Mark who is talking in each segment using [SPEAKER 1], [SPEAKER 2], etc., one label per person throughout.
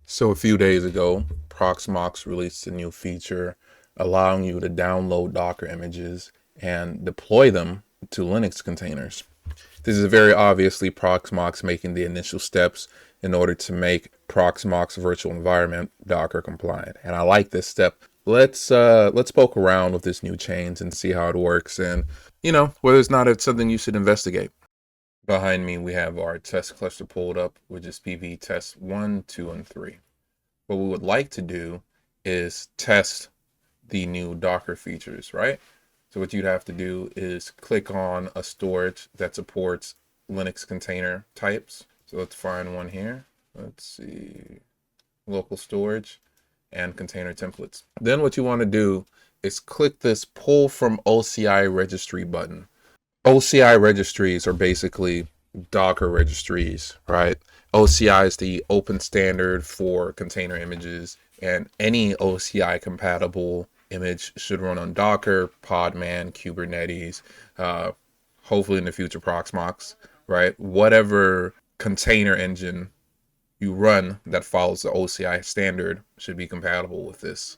[SPEAKER 1] So a few days ago, Proxmox released a new feature allowing you to download Docker images and deploy them to Linux containers. This is very obviously Proxmox making the initial steps in order to make Proxmox virtual environment Docker compliant. And I like this step. Let's poke around with this new change and see how it works and whether it's not something you should investigate. Behind me we have our test cluster pulled up, which is PV test 1, 2, and 3. What we would like to do is test the new Docker features, right? So what you'd have to do is click on a storage that supports Linux container types. So let's find one here. Let's see, local storage and container templates. Then what you want to do is click this pull from OCI registry button. OCI registries are basically Docker registries, right? OCI is the open standard for container images, and any OCI compatible image should run on Docker, Podman, Kubernetes, hopefully in the future Proxmox, right? Whatever container engine you run that follows the OCI standard should be compatible with this.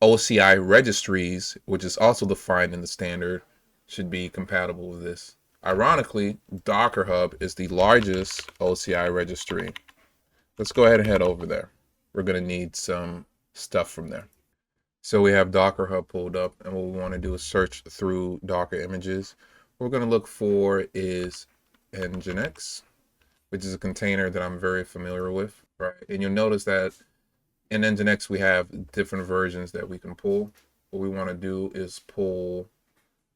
[SPEAKER 1] OCI registries, which is also defined in the standard, should be compatible with this. Ironically, Docker Hub is the largest OCI registry. Let's go ahead and head over there. We're going to need some stuff from there. So we have Docker Hub pulled up, and what we want to do is search through Docker images. What we're going to look for is Nginx, which is a container that I'm very familiar with, right? And you'll notice that in Nginx we have different versions that we can pull. What we want to do is pull,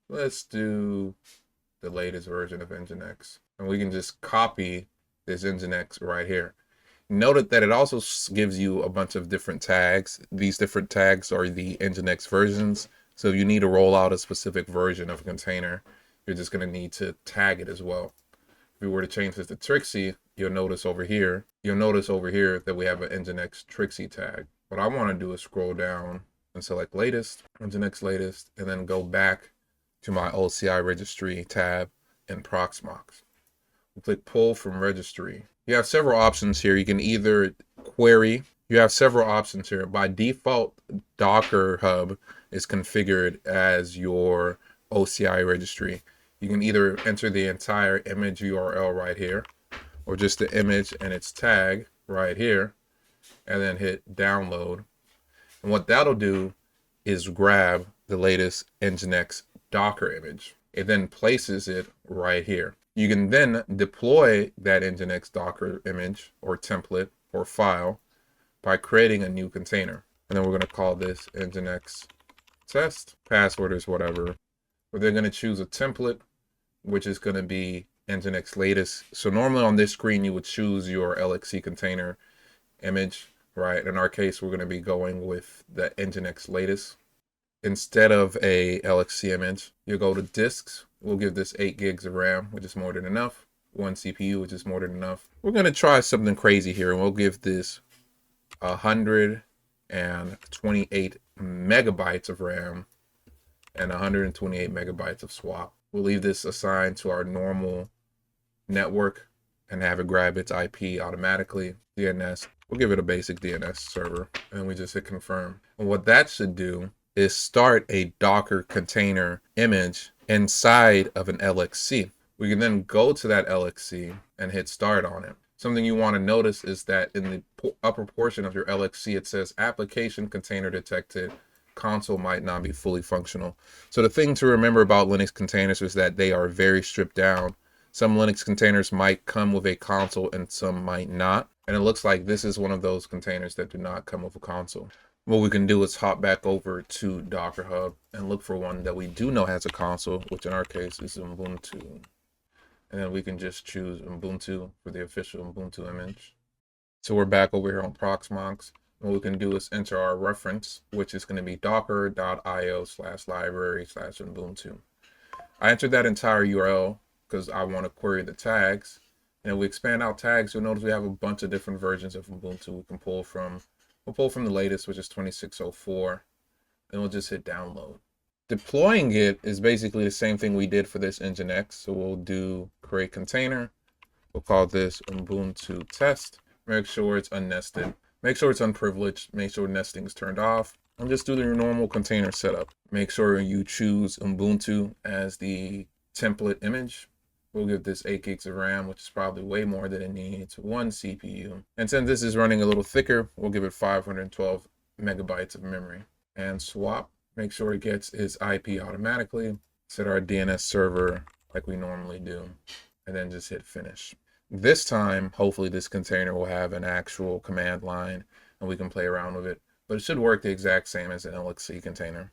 [SPEAKER 1] let's do the latest version of Nginx, and we can just copy this Nginx right here. Note that it also gives you a bunch of different tags. These different tags are the Nginx versions. So if you need to roll out a specific version of a container, you're just going to need to tag it as well. If we were to change this to Trixie, you'll notice over here that we have an Nginx Trixie tag. What I want to do is scroll down and select latest, Nginx latest, and then go back to my OCI registry tab in Proxmox. We click pull from registry. You have several options here. You can either query. You have several options here. By default, Docker Hub is configured as your OCI registry. You can either enter the entire image URL right here, or just the image and its tag right here, and then hit download. And what that'll do is grab the latest Nginx Docker image. It then places it right here. You can then deploy that Nginx Docker image or template or file by creating a new container. And then we're going to call this Nginx test. Password is whatever. But they're going to choose a template, which is going to be Nginx latest. So normally on this screen, you would choose your LXC container image, right? In our case, we're going to be going with the Nginx latest. Instead of a LXC image, you go to disks. We'll give this 8 gigs of RAM, which is more than enough. 1 CPU, which is more than enough. We're going to try something crazy here, and we'll give this 128 megabytes of RAM and 128 megabytes of swap. We'll leave this assigned to our normal network and have it grab its IP automatically. DNS. We'll give it a basic DNS server, and we just hit confirm. And what that should do is start a Docker container image inside of an LXC. We can then go to that LXC and hit start on it. Something you want to notice is that in the upper portion of your LXC, it says application container detected. Console might not be fully functional. So the thing to remember about Linux containers is that they are very stripped down. Some Linux containers might come with a console and some might not. And it looks like this is one of those containers that do not come with a console. What we can do is hop back over to Docker Hub and look for one that we do know has a console, which in our case is Ubuntu. And then we can just choose Ubuntu for the official Ubuntu image. So we're back over here on Proxmox. What we can do is enter our reference, which is going to be docker.io/library/Ubuntu. I entered that entire URL because I want to query the tags. And if we expand out tags, you'll notice we have a bunch of different versions of Ubuntu we can pull from. We'll pull from the latest, which is 2604, and we'll just hit download. Deploying it is basically the same thing we did for this Nginx. So we'll do create container. We'll call this Ubuntu test. Make sure it's unnested. Make sure it's unprivileged. Make sure nesting is turned off. And just do your normal container setup. Make sure you choose Ubuntu as the template image. We'll give this 8 gigs of RAM, which is probably way more than it needs, 1 CPU. And since this is running a little thicker, we'll give it 512 megabytes of memory. And swap, make sure it gets its IP automatically. Set our DNS server like we normally do, and then just hit finish. This time, hopefully this container will have an actual command line and we can play around with it, but it should work the exact same as an LXC container.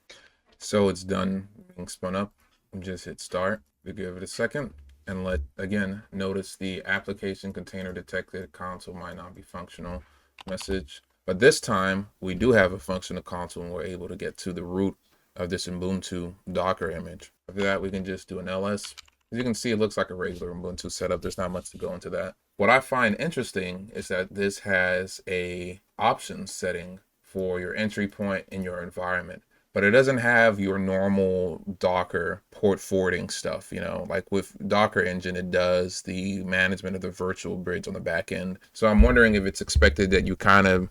[SPEAKER 1] So it's done being spun up. Just hit start. We give it a second and again, notice the application container detected console might not be functional message. But this time we do have a functional console and we're able to get to the root of this Ubuntu Docker image. After that, we can just do an ls. As you can see, it looks like a regular Ubuntu setup. There's not much to go into that. What I find interesting is that this has a options setting for your entry point in your environment, but it doesn't have your normal Docker port forwarding stuff. You know, like with Docker Engine, it does the management of the virtual bridge on the back end. So I'm wondering if it's expected that you kind of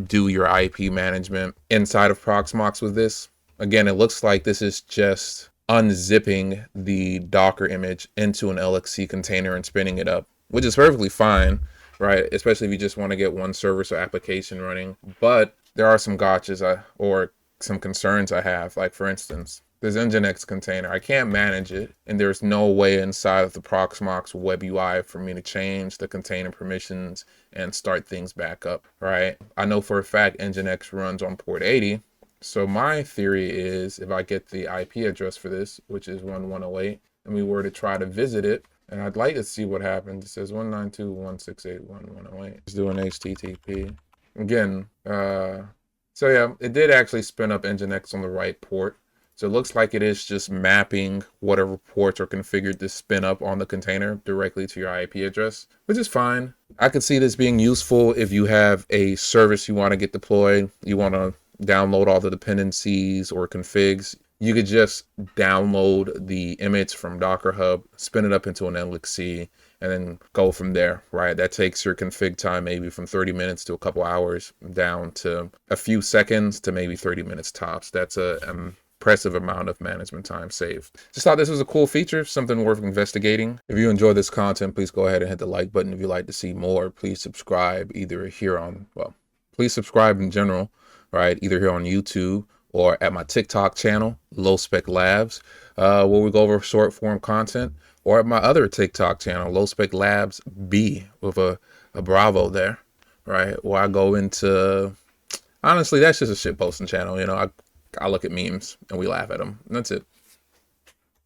[SPEAKER 1] do your IP management inside of Proxmox with this. Again, it looks like this is just unzipping the Docker image into an LXC container and spinning it up, which is perfectly fine, right? Especially if you just want to get one service or application running. But there are some gotchas or some concerns I have. Like, for instance, this Nginx container, I can't manage it, and there's no way inside of the Proxmox web UI for me to change the container permissions and start things back up, right? I know for a fact Nginx runs on port 80. So my theory is if I get the IP address for this, which is 1108, and we were to try to visit it, and I'd like to see what happens. It says 192.168.1108. Let's do an HTTP. Again, so yeah, it did actually spin up Nginx on the right port. So it looks like it is just mapping whatever ports are configured to spin up on the container directly to your IP address, which is fine. I could see this being useful if you have a service you want to get deployed, you want to download all the dependencies or configs. You could just download the image from Docker Hub, spin it up into an LXC, and then go from there, right? That takes your config time maybe from 30 minutes to a couple hours down to a few seconds to maybe 30 minutes tops. That's an impressive amount of management time saved. Just thought this was a cool feature, something worth investigating. If you enjoy this content, please go ahead and hit the like button. If you'd like to see more, please subscribe either here on, please subscribe in general, right? Either here on YouTube or at my TikTok channel, Low Spec Labs, where we go over short form content, or at my other TikTok channel, Low Spec Labs B, with a Bravo there, right? Where I go into, honestly, that's just a shit posting channel. You know, I look at memes and we laugh at them. And that's it.